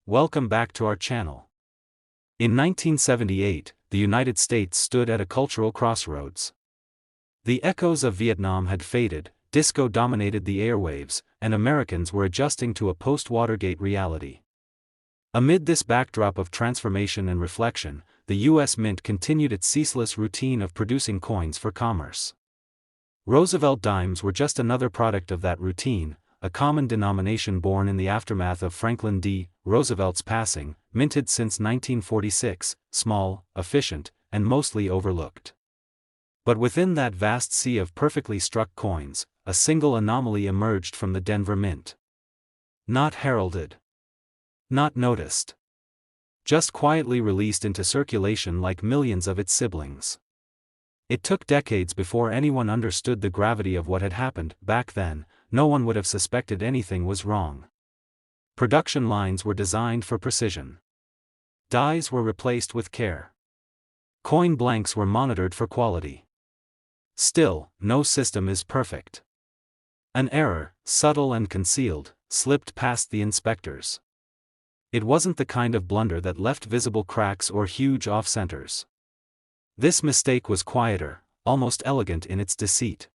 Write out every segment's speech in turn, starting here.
welcome back to our channel. In 1978, the United States stood at a cultural crossroads. The echoes of Vietnam had faded, disco dominated the airwaves, and Americans were adjusting to a post-Watergate reality. Amid this backdrop of transformation and reflection, the U.S. Mint continued its ceaseless routine of producing coins for commerce. Roosevelt dimes were just another product of that routine, a common denomination born in the aftermath of Franklin D. Roosevelt's passing, minted since 1946, small, efficient, and mostly overlooked. But within that vast sea of perfectly struck coins, a single anomaly emerged from the Denver Mint. Not heralded. Not noticed. Just quietly released into circulation like millions of its siblings. It took decades before anyone understood the gravity of what had happened. Back then, no one would have suspected anything was wrong. Production lines were designed for precision. Dies were replaced with care. Coin blanks were monitored for quality. Still, no system is perfect. An error, subtle and concealed, slipped past the inspectors. It wasn't the kind of blunder that left visible cracks or huge off-centers. This mistake was quieter, almost elegant in its deceit.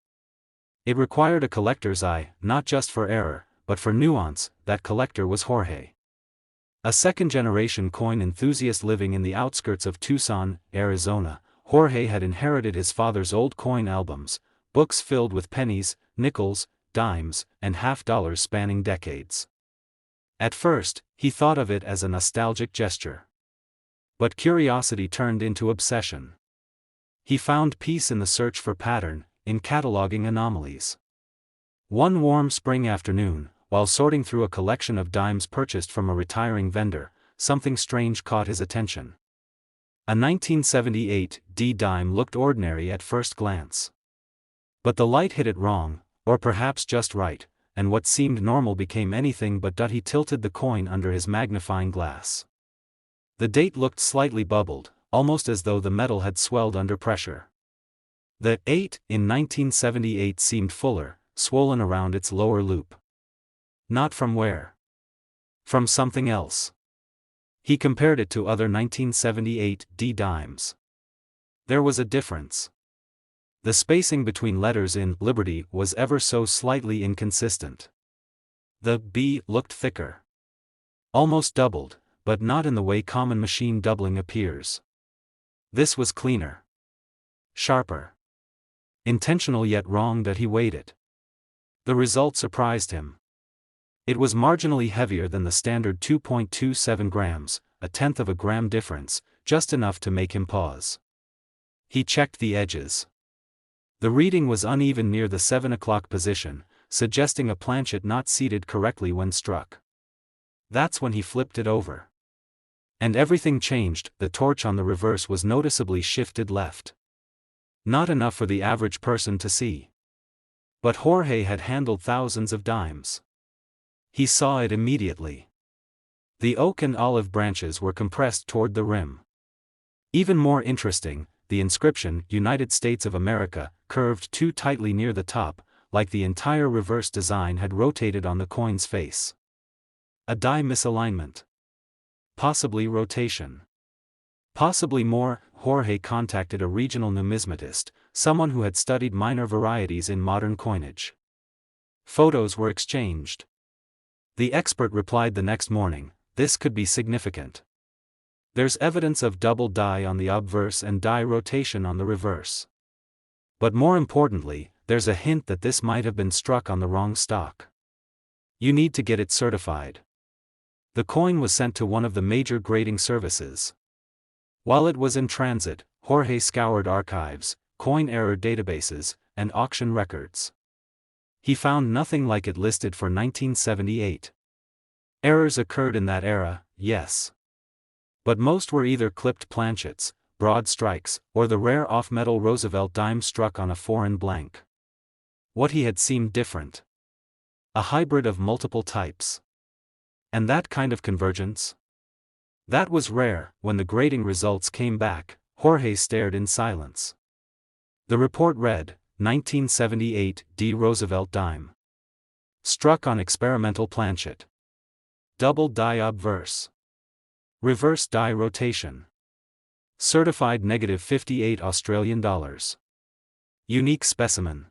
It required a collector's eye, not just for error, but for nuance. That collector was Jorge. A second-generation coin enthusiast living in the outskirts of Tucson, Arizona, Jorge had inherited his father's old coin albums, books filled with pennies, nickels, dimes, and half-dollars spanning decades. At first, he thought of it as a nostalgic gesture. But curiosity turned into obsession. He found peace in the search for pattern, in cataloging anomalies. One warm spring afternoon, while sorting through a collection of dimes purchased from a retiring vendor, something strange caught his attention. A 1978 D dime looked ordinary at first glance. But the light hit it wrong, or perhaps just right, and what seemed normal became anything but. He tilted the coin under his magnifying glass. The date looked slightly bubbled, almost as though the metal had swelled under pressure. The 8 in 1978 seemed fuller, swollen around its lower loop. Not from where? From something else. He compared it to other 1978 D dimes. There was a difference. The spacing between letters in Liberty was ever so slightly inconsistent. The B looked thicker. Almost doubled, but not in the way common machine doubling appears. This was cleaner. Sharper. Intentional yet wrong. He weighed it. The result surprised him. It was marginally heavier than the standard 2.27 grams, a tenth of a gram difference, just enough to make him pause. He checked the edges. The reading was uneven near the 7 o'clock position, suggesting a planchet not seated correctly when struck. That's when he flipped it over. And everything changed. The torch on the reverse was noticeably shifted left. Not enough for the average person to see. But Jorge had handled thousands of dimes. He saw it immediately. The oak and olive branches were compressed toward the rim. Even more interesting, the inscription, United States of America, curved too tightly near the top, like the entire reverse design had rotated on the coin's face. A die misalignment. Possibly rotation. Possibly more. Jorge contacted a regional numismatist, someone who had studied minor varieties in modern coinage. Photos were exchanged. The expert replied the next morning, "This could be significant. There's evidence of double die on the obverse and die rotation on the reverse. But more importantly, there's a hint that this might have been struck on the wrong stock. You need to get it certified." The coin was sent to one of the major grading services. While it was in transit, Jorge scoured archives, coin error databases, and auction records. He found nothing like it listed for 1978. Errors occurred in that era, yes. But most were either clipped planchets, broad strikes, or the rare off-metal Roosevelt dime struck on a foreign blank. What he had seemed different. A hybrid of multiple types. And that kind of convergence? That was rare. When the grading results came back, Jorge stared in silence. The report read, 1978 D. Roosevelt dime. Struck on experimental planchet. Double die obverse. Reverse die rotation. Certified -58 Australian dollars. Unique specimen.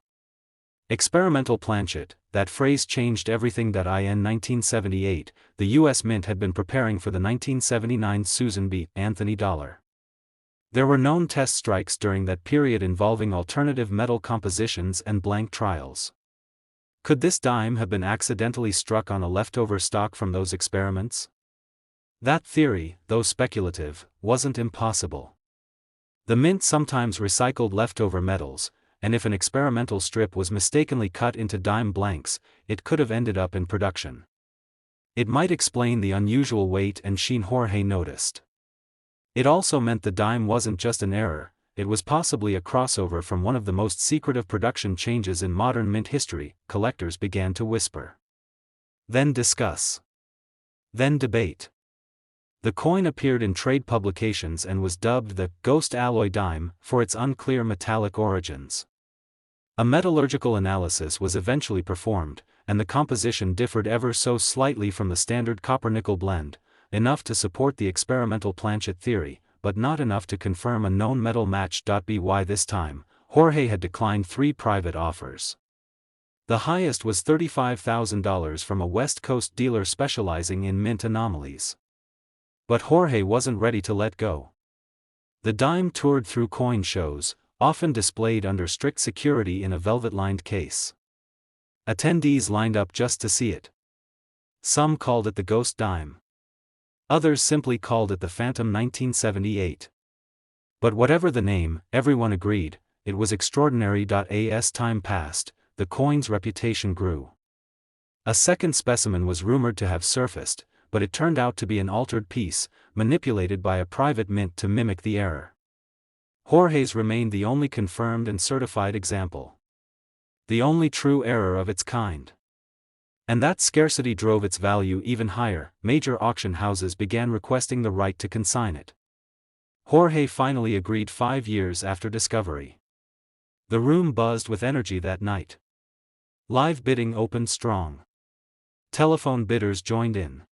Experimental planchet. That phrase changed everything. In 1978, the U.S. Mint had been preparing for the 1979 Susan B. Anthony dollar. There were known test strikes during that period involving alternative metal compositions and blank trials. Could this dime have been accidentally struck on a leftover stock from those experiments? That theory, though speculative, wasn't impossible. The Mint sometimes recycled leftover metals, and if an experimental strip was mistakenly cut into dime blanks, it could have ended up in production. It might explain the unusual weight and sheen Jorge noticed. It also meant the dime wasn't just an error, it was possibly a crossover from one of the most secretive production changes in modern mint history. Collectors began to whisper. Then discuss. Then debate. The coin appeared in trade publications and was dubbed the ghost alloy dime for its unclear metallic origins. A metallurgical analysis was eventually performed, and the composition differed ever so slightly from the standard copper-nickel blend, enough to support the experimental planchet theory, but not enough to confirm a known metal match. By this time, Jorge had declined 3 private offers. The highest was $35,000 from a West Coast dealer specializing in mint anomalies. But Jorge wasn't ready to let go. The dime toured through coin shows, often displayed under strict security in a velvet-lined case. Attendees lined up just to see it. Some called it the ghost dime. Others simply called it the Phantom 1978. But whatever the name, everyone agreed, it was extraordinary. As time passed, the coin's reputation grew. A second specimen was rumored to have surfaced, but it turned out to be an altered piece, manipulated by a private mint to mimic the error. Jorge's remained the only confirmed and certified example. The only true error of its kind. And that scarcity drove its value even higher. Major auction houses began requesting the right to consign it. Jorge finally agreed 5 years after discovery. The room buzzed with energy that night. Live bidding opened strong. Telephone bidders joined in.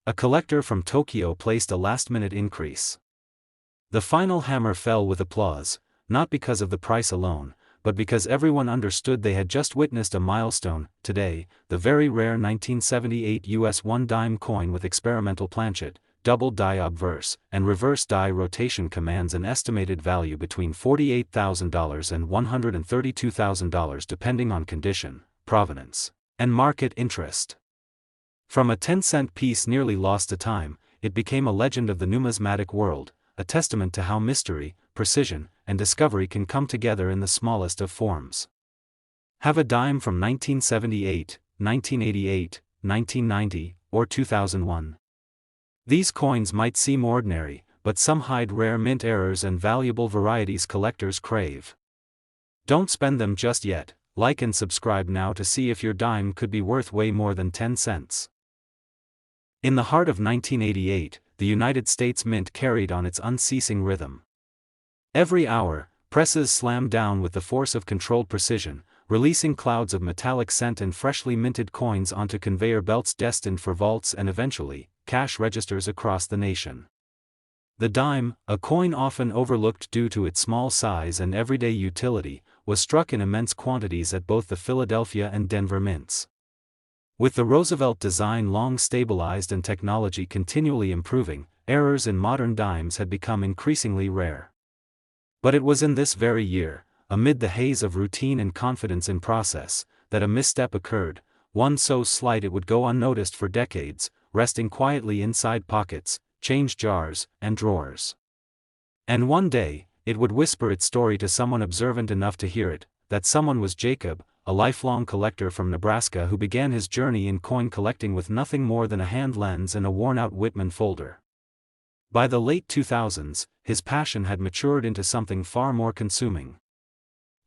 A collector from Tokyo placed a last-minute increase. The final hammer fell with applause, not because of the price alone, but because everyone understood they had just witnessed a milestone. Today, the very rare 1978 US 1 dime coin with experimental planchet, double die obverse, and reverse die rotation commands an estimated value between $48,000 and $132,000 depending on condition, provenance, and market interest. From a 10-cent piece nearly lost to time, it became a legend of the numismatic world, a testament to how mystery, precision, and discovery can come together in the smallest of forms. Have a dime from 1978, 1988, 1990, or 2001. These coins might seem ordinary, but some hide rare mint errors and valuable varieties collectors crave. Don't spend them just yet. Like and subscribe now to see if your dime could be worth way more than 10 cents. In the heart of 1988, the United States Mint carried on its unceasing rhythm. Every hour, presses slammed down with the force of controlled precision, releasing clouds of metallic scent and freshly minted coins onto conveyor belts destined for vaults and eventually, cash registers across the nation. The dime, a coin often overlooked due to its small size and everyday utility, was struck in immense quantities at both the Philadelphia and Denver mints. With the Roosevelt design long stabilized and technology continually improving, errors in modern dimes had become increasingly rare. But it was in this very year, amid the haze of routine and confidence in process, that a misstep occurred, one so slight it would go unnoticed for decades, resting quietly inside pockets, change jars, and drawers. And one day, it would whisper its story to someone observant enough to hear it. That someone was Jacob, a lifelong collector from Nebraska who began his journey in coin collecting with nothing more than a hand lens and a worn-out Whitman folder. By the late 2000s, his passion had matured into something far more consuming.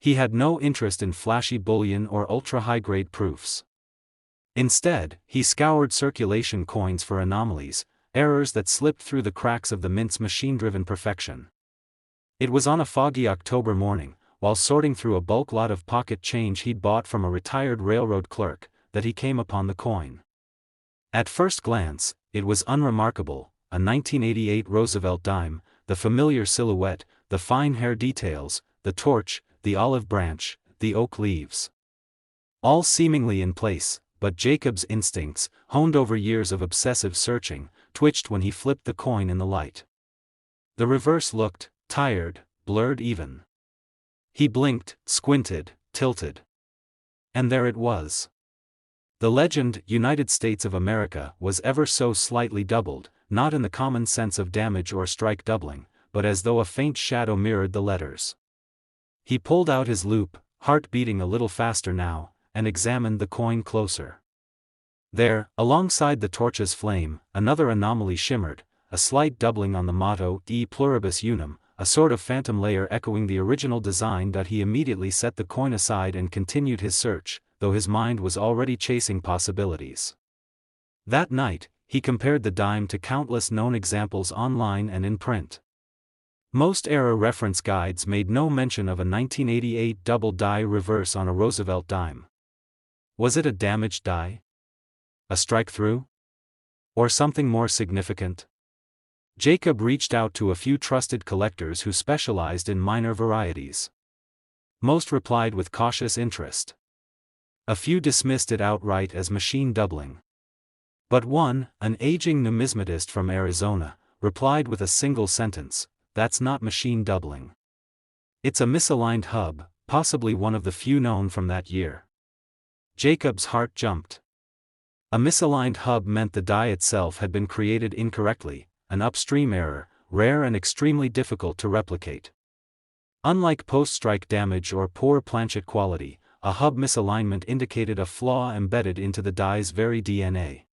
He had no interest in flashy bullion or ultra-high-grade proofs. Instead, he scoured circulation coins for anomalies, errors that slipped through the cracks of the mint's machine-driven perfection. It was on a foggy October morning, while sorting through a bulk lot of pocket change he'd bought from a retired railroad clerk, that he came upon the coin. At first glance, it was unremarkable, a 1988 Roosevelt dime, the familiar silhouette, the fine hair details, the torch, the olive branch, the oak leaves. All seemingly in place, but Jacob's instincts, honed over years of obsessive searching, twitched when he flipped the coin in the light. The reverse looked tired, blurred even. He blinked, squinted, tilted. And there it was. The legend, United States of America, was ever so slightly doubled, not in the common sense of damage or strike doubling, but as though a faint shadow mirrored the letters. He pulled out his loupe, heart beating a little faster now, and examined the coin closer. There, alongside the torch's flame, another anomaly shimmered, a slight doubling on the motto, E pluribus unum, a sort of phantom layer echoing the original design. He immediately set the coin aside and continued his search, though his mind was already chasing possibilities. That night, he compared the dime to countless known examples online and in print. Most era reference guides made no mention of a 1988 double die reverse on a Roosevelt dime. Was it a damaged die? A strike-through? Or something more significant? Jacob reached out to a few trusted collectors who specialized in minor varieties. Most replied with cautious interest. A few dismissed it outright as machine doubling. But one, an aging numismatist from Arizona, replied with a single sentence, "That's not machine doubling. It's a misaligned hub, possibly one of the few known from that year." Jacob's heart jumped. A misaligned hub meant the die itself had been created incorrectly, an upstream error, rare and extremely difficult to replicate. Unlike post-strike damage or poor planchet quality, a hub misalignment indicated a flaw embedded into the die's very DNA.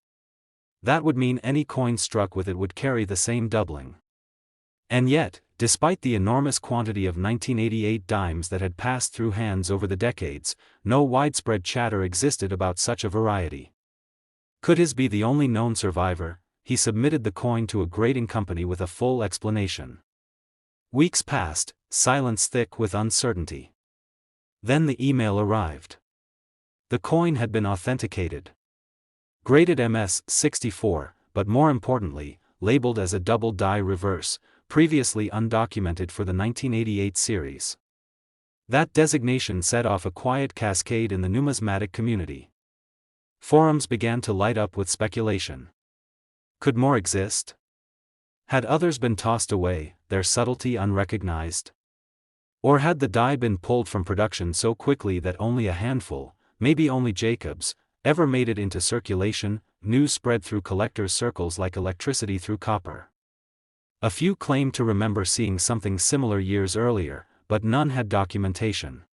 That would mean any coin struck with it would carry the same doubling. And yet, despite the enormous quantity of 1988 dimes that had passed through hands over the decades, no widespread chatter existed about such a variety. Could his be the only known survivor? He submitted the coin to a grading company with a full explanation. Weeks passed, silence thick with uncertainty. Then the email arrived. The coin had been authenticated. Graded MS-64, but more importantly, labeled as a double die reverse, previously undocumented for the 1988 series. That designation set off a quiet cascade in the numismatic community. Forums began to light up with speculation. Could more exist? Had others been tossed away, their subtlety unrecognized? Or had the die been pulled from production so quickly that only a handful, maybe only Jacob's, ever made it into circulation? News spread through collectors' circles like electricity through copper. A few claimed to remember seeing something similar years earlier, but none had documentation.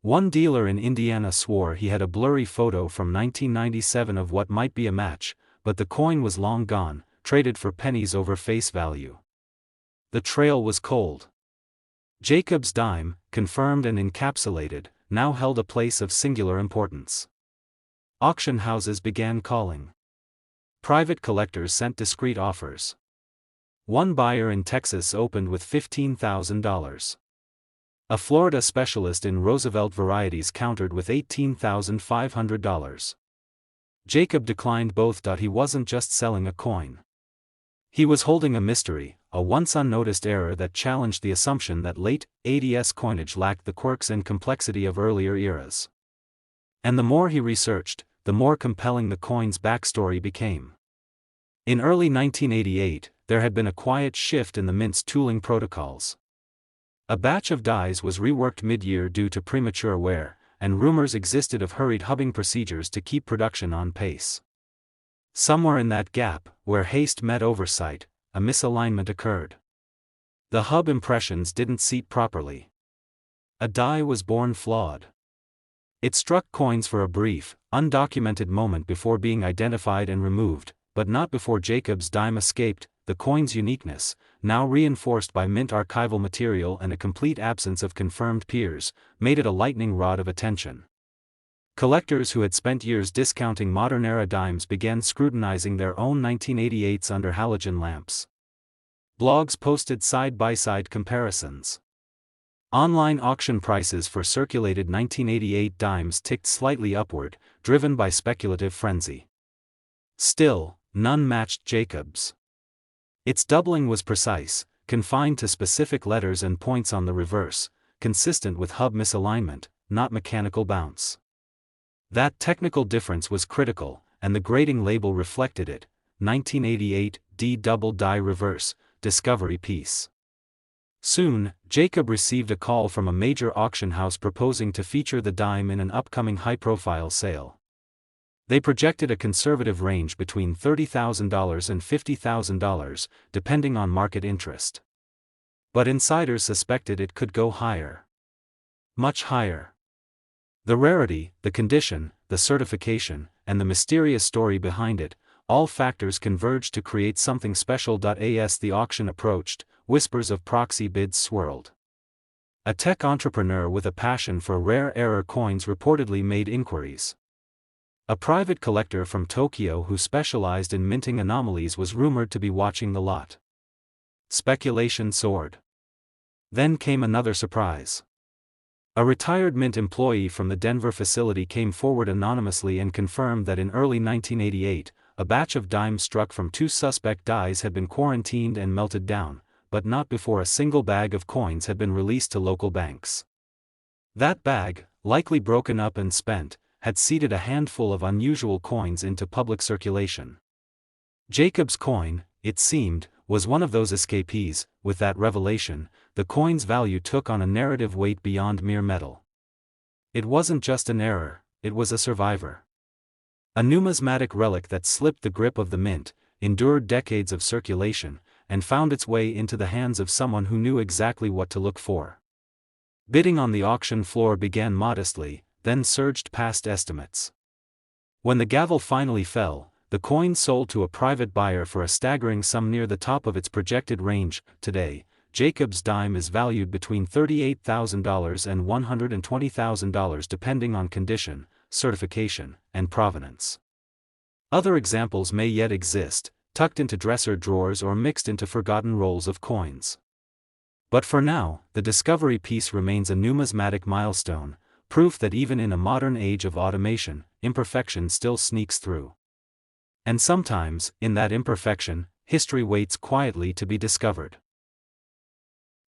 One dealer in Indiana swore he had a blurry photo from 1997 of what might be a match, but the coin was long gone, traded for pennies over face value. The trail was cold. Jacob's dime, confirmed and encapsulated, now held a place of singular importance. Auction houses began calling. Private collectors sent discreet offers. One buyer in Texas opened with $15,000. A Florida specialist in Roosevelt varieties countered with $18,500. Jacob declined both. He wasn't just selling a coin. He was holding a mystery, a once unnoticed error that challenged the assumption that late 80s coinage lacked the quirks and complexity of earlier eras. And the more he researched, the more compelling the coin's backstory became. In early 1988, there had been a quiet shift in the mint's tooling protocols. A batch of dies was reworked mid-year due to premature wear, and rumors existed of hurried hubbing procedures to keep production on pace. Somewhere in that gap, where haste met oversight, a misalignment occurred. The hub impressions didn't seat properly. A die was born flawed. It struck coins for a brief, undocumented moment before being identified and removed, but not before Jacob's dime escaped. The coin's uniqueness, now reinforced by mint archival material and a complete absence of confirmed peers, made it a lightning rod of attention. Collectors who had spent years discounting modern-era dimes began scrutinizing their own 1988s under halogen lamps. Blogs posted side-by-side comparisons. Online auction prices for circulated 1988 dimes ticked slightly upward, driven by speculative frenzy. Still, none matched Jacob's. Its doubling was precise, confined to specific letters and points on the reverse, consistent with hub misalignment, not mechanical bounce. That technical difference was critical, and the grading label reflected it: 1988 D double die reverse, discovery piece. Soon, Jacob received a call from a major auction house proposing to feature the dime in an upcoming high-profile sale. They projected a conservative range between $30,000 and $50,000, depending on market interest. But insiders suspected it could go higher. Much higher. The rarity, the condition, the certification, and the mysterious story behind it, all factors converged to create something special. As the auction approached, whispers of proxy bids swirled. A tech entrepreneur with a passion for rare error coins reportedly made inquiries. A private collector from Tokyo who specialized in minting anomalies was rumored to be watching the lot. Speculation soared. Then came another surprise. A retired mint employee from the Denver facility came forward anonymously and confirmed that in early 1988, a batch of dimes struck from 2 suspect dies had been quarantined and melted down, but not before a single bag of coins had been released to local banks. That bag, likely broken up and spent, had seeded a handful of unusual coins into public circulation. Jacob's coin, it seemed, was one of those escapees. With that revelation, the coin's value took on a narrative weight beyond mere metal. It wasn't just an error, it was a survivor. A numismatic relic that slipped the grip of the mint, endured decades of circulation, and found its way into the hands of someone who knew exactly what to look for. Bidding on the auction floor began modestly, then surged past estimates. When the gavel finally fell, the coin sold to a private buyer for a staggering sum near the top of its projected range. Today, Jacob's dime is valued between $38,000 and $120,000 depending on condition, certification, and provenance. Other examples may yet exist, tucked into dresser drawers or mixed into forgotten rolls of coins. But for now, the discovery piece remains a numismatic milestone, proof that even in a modern age of automation, imperfection still sneaks through. And sometimes, in that imperfection, history waits quietly to be discovered.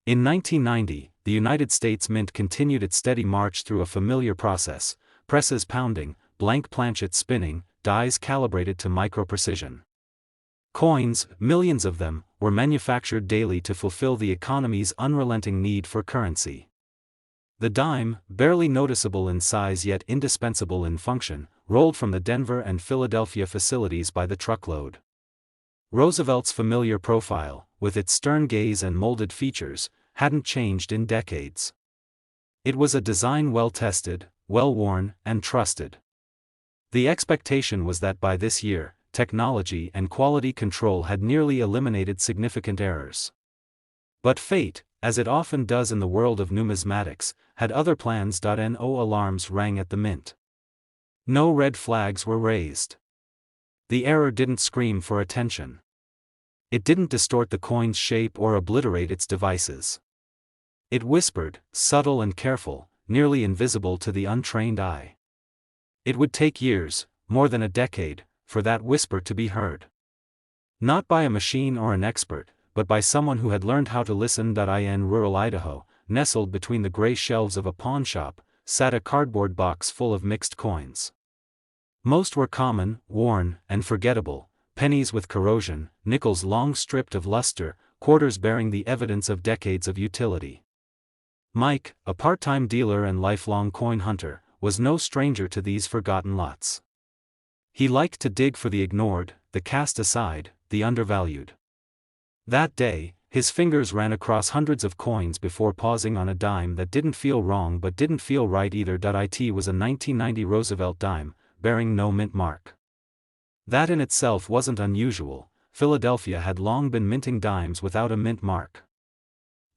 In 1990, the United States Mint continued its steady march through a familiar process: presses pounding, blank planchets spinning, dies calibrated to micro-precision. Coins, millions of them, were manufactured daily to fulfill the economy's unrelenting need for currency. The dime, barely noticeable in size yet indispensable in function, rolled from the Denver and Philadelphia facilities by the truckload. Roosevelt's familiar profile, with its stern gaze and molded features, hadn't changed in decades. It was a design well-tested, well-worn, and trusted. The expectation was that by this year, technology and quality control had nearly eliminated significant errors. But fate, as it often does in the world of numismatics, had other plans. No alarms rang at the mint. No red flags were raised. The error didn't scream for attention. It didn't distort the coin's shape or obliterate its devices. It whispered, subtle and careful, nearly invisible to the untrained eye. It would take years, more than a decade, for that whisper to be heard. Not by a machine or an expert, but by someone who had learned how to listen. In rural Idaho, nestled between the gray shelves of a pawnshop, sat a cardboard box full of mixed coins. Most were common, worn, and forgettable: pennies with corrosion, nickels long stripped of luster, quarters bearing the evidence of decades of utility. Mike, a part-time dealer and lifelong coin hunter, was no stranger to these forgotten lots. He liked to dig for the ignored, the cast aside, the undervalued. That day, his fingers ran across hundreds of coins before pausing on a dime that didn't feel wrong but didn't feel right either. It was a 1990 Roosevelt dime, bearing no mint mark. That in itself wasn't unusual. Philadelphia had long been minting dimes without a mint mark.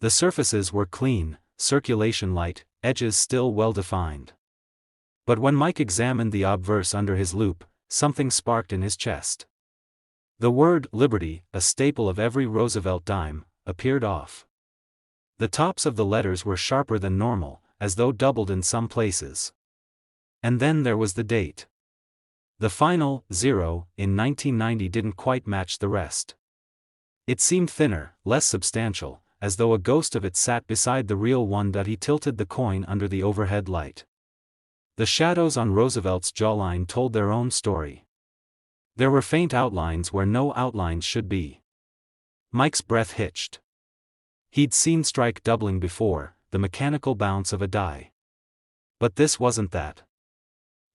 The surfaces were clean, circulation light, edges still well defined. But when Mike examined the obverse under his loupe, something sparked in his chest. The word Liberty, a staple of every Roosevelt dime, appeared off. The tops of the letters were sharper than normal, as though doubled in some places. And then there was the date. The final 0 in 1990 didn't quite match the rest. It seemed thinner, less substantial, as though a ghost of it sat beside the real one. He tilted the coin under the overhead light. The shadows on Roosevelt's jawline told their own story. There were faint outlines where no outlines should be. Mike's breath hitched. He'd seen strike doubling before, the mechanical bounce of a die. But this wasn't that.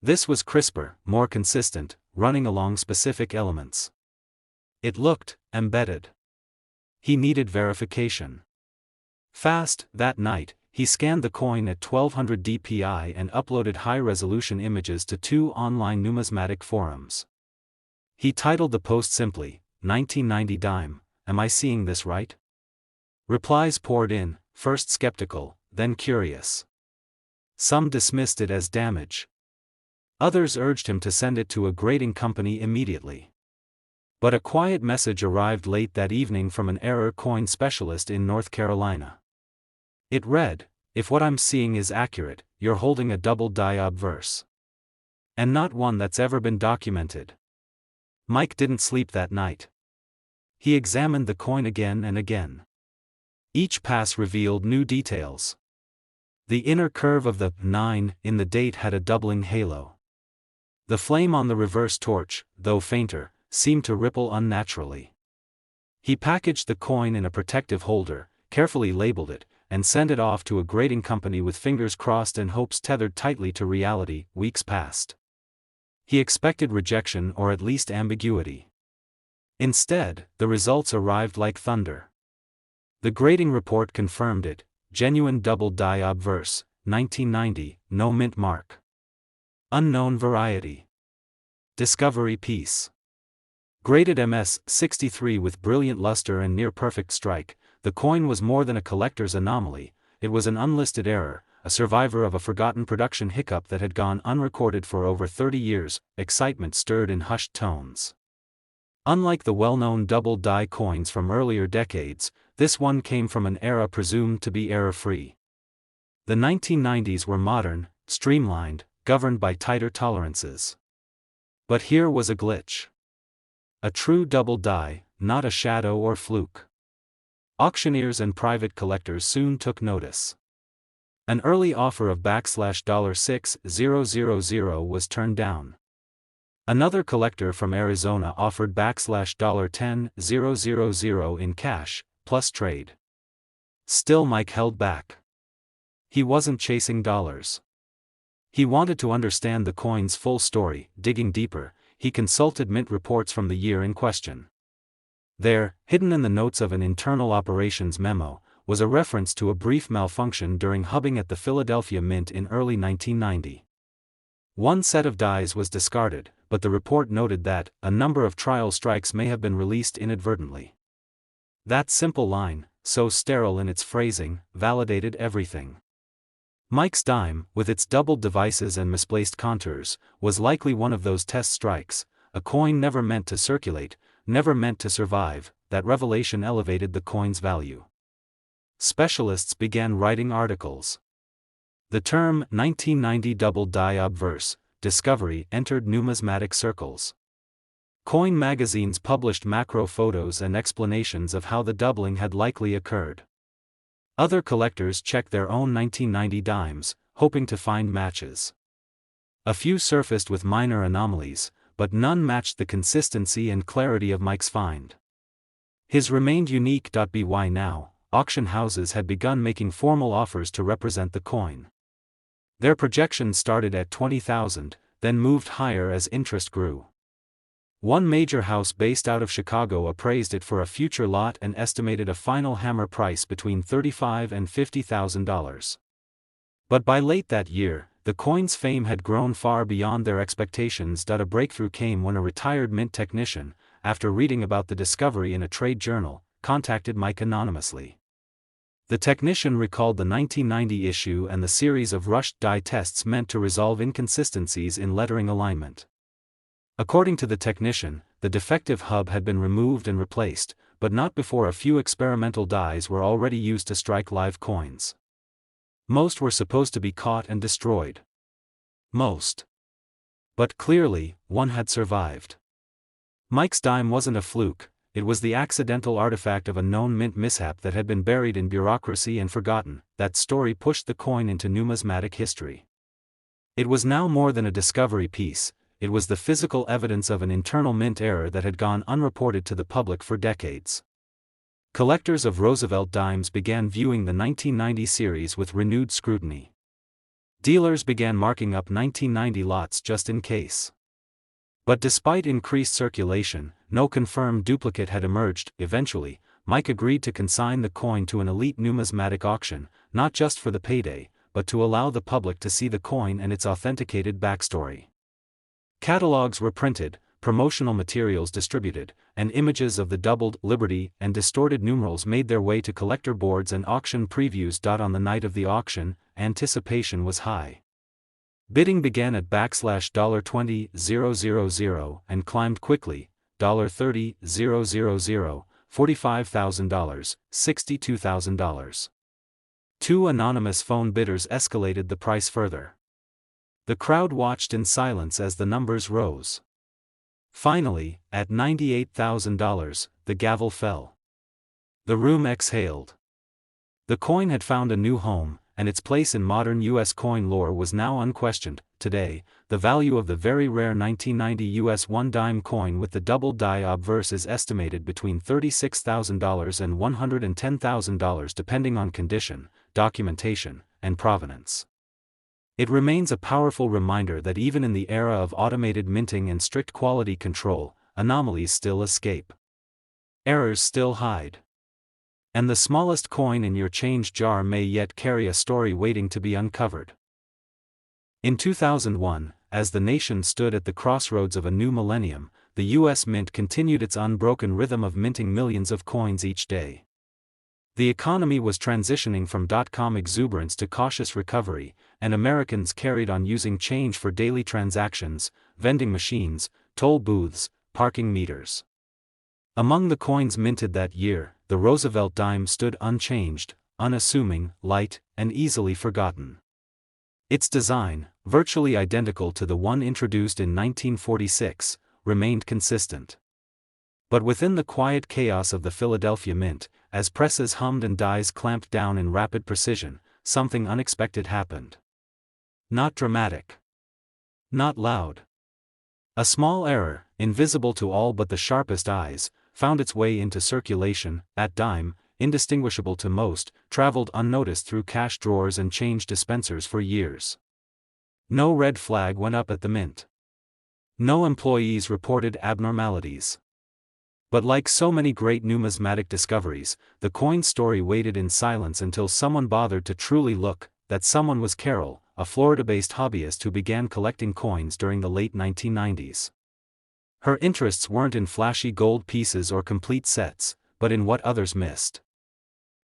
This was crisper, more consistent, running along specific elements. It looked embedded. He needed verification. Fast, that night, he scanned the coin at 1200 dpi and uploaded high-resolution images to 2 online numismatic forums. He titled the post simply, 1990 dime, "Am I seeing this right?" Replies poured in, first skeptical, then curious. Some dismissed it as damage. Others urged him to send it to a grading company immediately. But a quiet message arrived late that evening from an error coin specialist in North Carolina. It read, "If what I'm seeing is accurate, you're holding a double die obverse. And not one that's ever been documented." Mike didn't sleep that night. He examined the coin again and again. Each pass revealed new details. The inner curve of the 9 in the date had a doubling halo. The flame on the reverse torch, though fainter, seemed to ripple unnaturally. He packaged the coin in a protective holder, carefully labeled it, and sent it off to a grading company with fingers crossed and hopes tethered tightly to reality. Weeks passed. He expected rejection or at least ambiguity. Instead, the results arrived like thunder. The grading report confirmed it: genuine double die obverse, 1990, no mint mark. Unknown variety. Discovery piece. Graded MS-63 with brilliant luster and near-perfect strike, the coin was more than a collector's anomaly. It was an unlisted error, a survivor of a forgotten production hiccup that had gone unrecorded for over 30 years. Excitement stirred in hushed tones. Unlike the well-known double die coins from earlier decades, this one came from an era presumed to be error-free. The 1990s were modern, streamlined, governed by tighter tolerances. But here was a glitch. A true double die, not a shadow or fluke. Auctioneers and private collectors soon took notice. An early offer of $6,000 was turned down. Another collector from Arizona offered $10,000 in cash, plus trade. Still Mike held back. He wasn't chasing dollars. He wanted to understand the coin's full story. Digging deeper, he consulted mint reports from the year in question. There, hidden in the notes of an internal operations memo, was a reference to a brief malfunction during hubbing at the Philadelphia Mint in early 1990. One set of dies was discarded, but the report noted that a number of trial strikes may have been released inadvertently. That simple line, so sterile in its phrasing, validated everything. Mike's dime, with its doubled devices and misplaced contours, was likely one of those test strikes, a coin never meant to circulate, never meant to survive. That revelation elevated the coin's value. Specialists began writing articles. The term 1990 double die obverse discovery entered numismatic circles. Coin magazines published macro photos and explanations of how the doubling had likely occurred. Other collectors checked their own 1990 dimes, hoping to find matches. A few surfaced with minor anomalies, but none matched the consistency and clarity of Mike's find. His remained unique. By now, auction houses had begun making formal offers to represent the coin. Their projections started at $20,000, then moved higher as interest grew. One major house based out of Chicago appraised it for a future lot and estimated a final hammer price between $35,000 and $50,000. But by late that year, the coin's fame had grown far beyond their expectations. A breakthrough came when a retired mint technician, after reading about the discovery in a trade journal, contacted Mike anonymously. The technician recalled the 1990 issue and the series of rushed die tests meant to resolve inconsistencies in lettering alignment. According to the technician, the defective hub had been removed and replaced, but not before a few experimental dies were already used to strike live coins. Most were supposed to be caught and destroyed. Most. But clearly, one had survived. Mike's dime wasn't a fluke, it was the accidental artifact of a known mint mishap that had been buried in bureaucracy and forgotten. That story pushed the coin into numismatic history. It was now more than a discovery piece, it was the physical evidence of an internal mint error that had gone unreported to the public for decades. Collectors of Roosevelt dimes began viewing the 1990 series with renewed scrutiny. Dealers began marking up 1990 lots just in case. But despite increased circulation, no confirmed duplicate had emerged. Eventually, Mike agreed to consign the coin to an elite numismatic auction, not just for the payday, but to allow the public to see the coin and its authenticated backstory. Catalogs were printed, promotional materials distributed, and images of the doubled Liberty and distorted numerals made their way to collector boards and auction previews. On the night of the auction, anticipation was high. Bidding began at $20,000 and climbed quickly, $30,000, $45,000, $62,000. Two anonymous phone bidders escalated the price further. The crowd watched in silence as the numbers rose. Finally, at $98,000, the gavel fell. The room exhaled. The coin had found a new home, and its place in modern U.S. coin lore was now unquestioned. Today, the value of the very rare 1990 U.S. one-dime coin with the double die obverse is estimated between $36,000 and $110,000 depending on condition, documentation, and provenance. It remains a powerful reminder that even in the era of automated minting and strict quality control, anomalies still escape. Errors still hide. And the smallest coin in your change jar may yet carry a story waiting to be uncovered. In 2001, as the nation stood at the crossroads of a new millennium, the U.S. Mint continued its unbroken rhythm of minting millions of coins each day. The economy was transitioning from dot-com exuberance to cautious recovery, and Americans carried on using change for daily transactions, vending machines, toll booths, parking meters. Among the coins minted that year, the Roosevelt dime stood unchanged, unassuming, light, and easily forgotten. Its design, virtually identical to the one introduced in 1946, remained consistent. But within the quiet chaos of the Philadelphia Mint, as presses hummed and dies clamped down in rapid precision, something unexpected happened. Not dramatic. Not loud. A small error, invisible to all but the sharpest eyes, found its way into circulation. That dime, indistinguishable to most, traveled unnoticed through cash drawers and change dispensers for years. No red flag went up at the mint. No employees reported abnormalities. But like so many great numismatic discoveries, the coin story waited in silence until someone bothered to truly look. That someone was Carol, a Florida-based hobbyist who began collecting coins during the late 1990s. Her interests weren't in flashy gold pieces or complete sets, but in what others missed.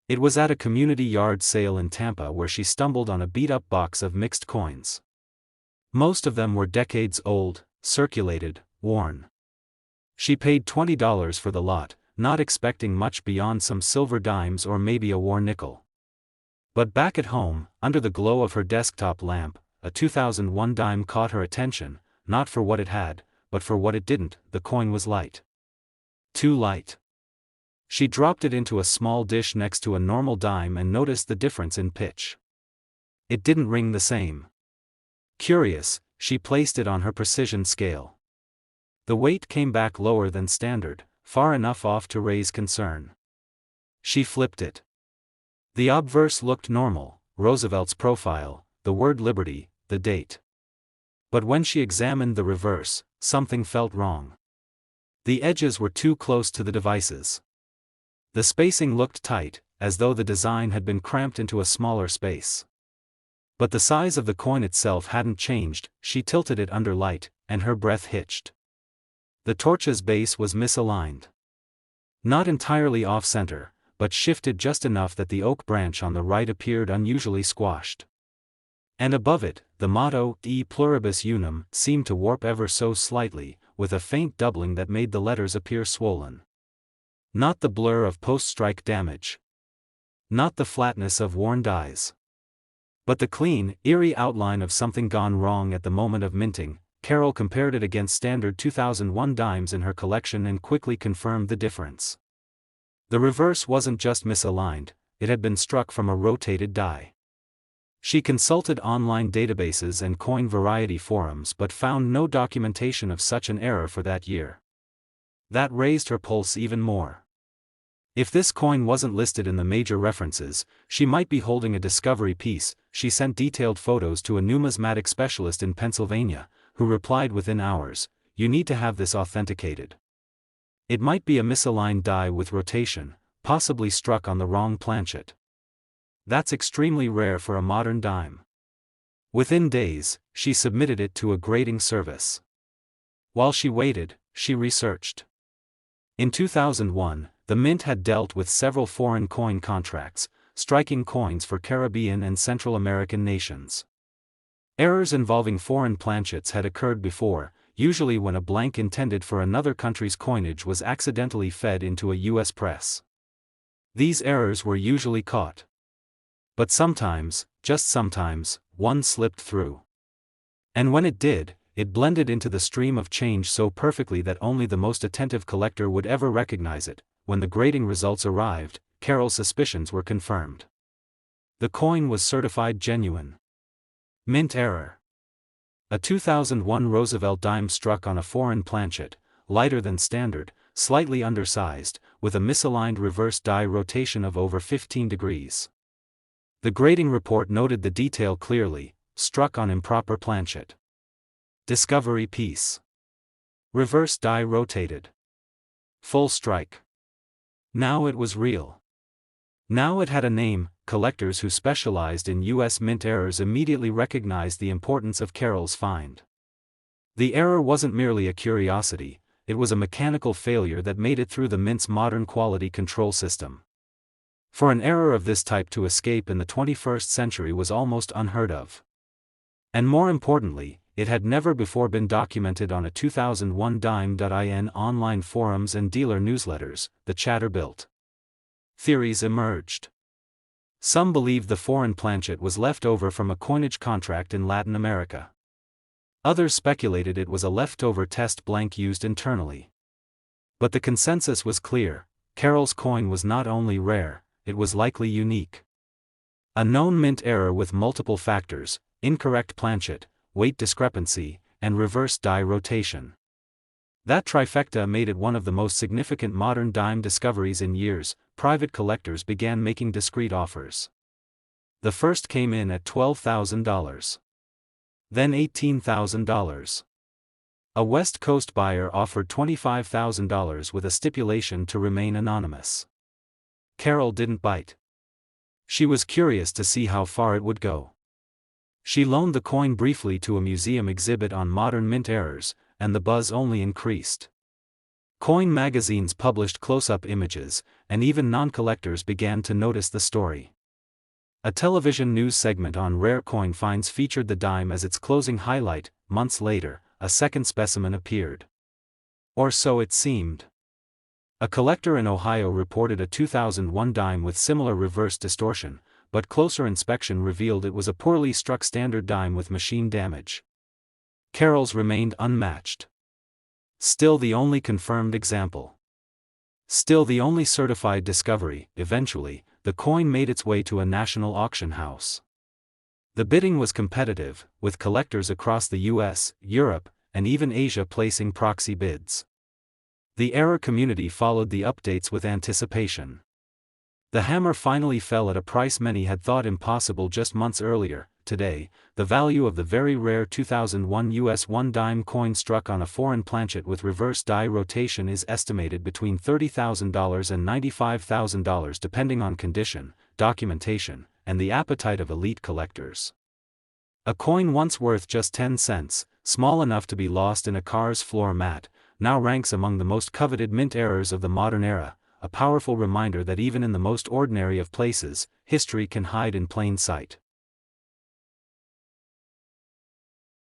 It was at a community yard sale in Tampa where she stumbled on a beat-up box of mixed coins. Most of them were decades old, circulated, worn. She paid $20 for the lot, not expecting much beyond some silver dimes or maybe a war nickel. But back at home, under the glow of her desktop lamp, a 2001 dime caught her attention, not for what it had, but for what it didn't. The coin was light. Too light. She dropped it into a small dish next to a normal dime and noticed the difference in pitch. It didn't ring the same. Curious, she placed it on her precision scale. The weight came back lower than standard, far enough off to raise concern. She flipped it. The obverse looked normal, Roosevelt's profile, the word Liberty, the date. But when she examined the reverse, something felt wrong. The edges were too close to the devices. The spacing looked tight, as though the design had been cramped into a smaller space. But the size of the coin itself hadn't changed. She tilted it under light, and her breath hitched. The torch's base was misaligned. Not entirely off-center, but shifted just enough that the oak branch on the right appeared unusually squashed. And above it, the motto, E pluribus unum, seemed to warp ever so slightly, with a faint doubling that made the letters appear swollen. Not the blur of post-strike damage. Not the flatness of worn dies. But the clean, eerie outline of something gone wrong at the moment of minting. Carol compared it against standard 2001 dimes in her collection and quickly confirmed the difference. The reverse wasn't just misaligned, it had been struck from a rotated die. She consulted online databases and coin variety forums but found no documentation of such an error for that year. That raised her pulse even more. If this coin wasn't listed in the major references, she might be holding a discovery piece. She sent detailed photos to a numismatic specialist in Pennsylvania, who replied within hours, "You need to have this authenticated. It might be a misaligned die with rotation, possibly struck on the wrong planchet. That's extremely rare for a modern dime." Within days, she submitted it to a grading service. While she waited, she researched. In 2001, the Mint had dealt with several foreign coin contracts, striking coins for Caribbean and Central American nations. Errors involving foreign planchets had occurred before, usually when a blank intended for another country's coinage was accidentally fed into a U.S. press. These errors were usually caught. But sometimes, just sometimes, one slipped through. And when it did, it blended into the stream of change so perfectly that only the most attentive collector would ever recognize it. When the grading results arrived, Carol's suspicions were confirmed. The coin was certified genuine. Mint error. A 2001 Roosevelt dime struck on a foreign planchet, lighter than standard, slightly undersized, with a misaligned reverse die rotation of over 15 degrees. The grading report noted the detail clearly: struck on improper planchet. Discovery piece. Reverse die rotated. Full strike. Now it was real. Now it had a name. Collectors who specialized in U.S. mint errors immediately recognized the importance of Carol's find. The error wasn't merely a curiosity, it was a mechanical failure that made it through the Mint's modern quality control system. For an error of this type to escape in the 21st century was almost unheard of. And more importantly, it had never before been documented on a 2001 dime.in online forums and dealer newsletters. The chatter built. Theories emerged. Some believed the foreign planchet was left over from a coinage contract in Latin America. Others speculated it was a leftover test blank used internally. But the consensus was clear: Carol's coin was not only rare, it was likely unique. A known mint error with multiple factors: incorrect planchet, weight discrepancy, and reverse die rotation. That trifecta made it one of the most significant modern dime discoveries in years. Private collectors began making discreet offers. The first came in at $12,000. Then $18,000. A West Coast buyer offered $25,000 with a stipulation to remain anonymous. Carol didn't bite. She was curious to see how far it would go. She loaned the coin briefly to a museum exhibit on modern mint errors, and the buzz only increased. Coin magazines published close-up images, and even non-collectors began to notice the story. A television news segment on rare coin finds featured the dime as its closing highlight. Months later, a second specimen appeared. Or so it seemed. A collector in Ohio reported a 2001 dime with similar reverse distortion, but closer inspection revealed it was a poorly struck standard dime with machine damage. Carol's remained unmatched. Still the only confirmed example. Still the only certified discovery. Eventually, the coin made its way to a national auction house. The bidding was competitive, with collectors across the US, Europe, and even Asia placing proxy bids. The error community followed the updates with anticipation. The hammer finally fell at a price many had thought impossible just months earlier. Today, the value of the very rare 2001 US 1 dime coin struck on a foreign planchet with reverse die rotation is estimated between $30,000 and $95,000 depending on condition, documentation, and the appetite of elite collectors. A coin once worth just 10 cents, small enough to be lost in a car's floor mat, now ranks among the most coveted mint errors of the modern era, a powerful reminder that even in the most ordinary of places, history can hide in plain sight.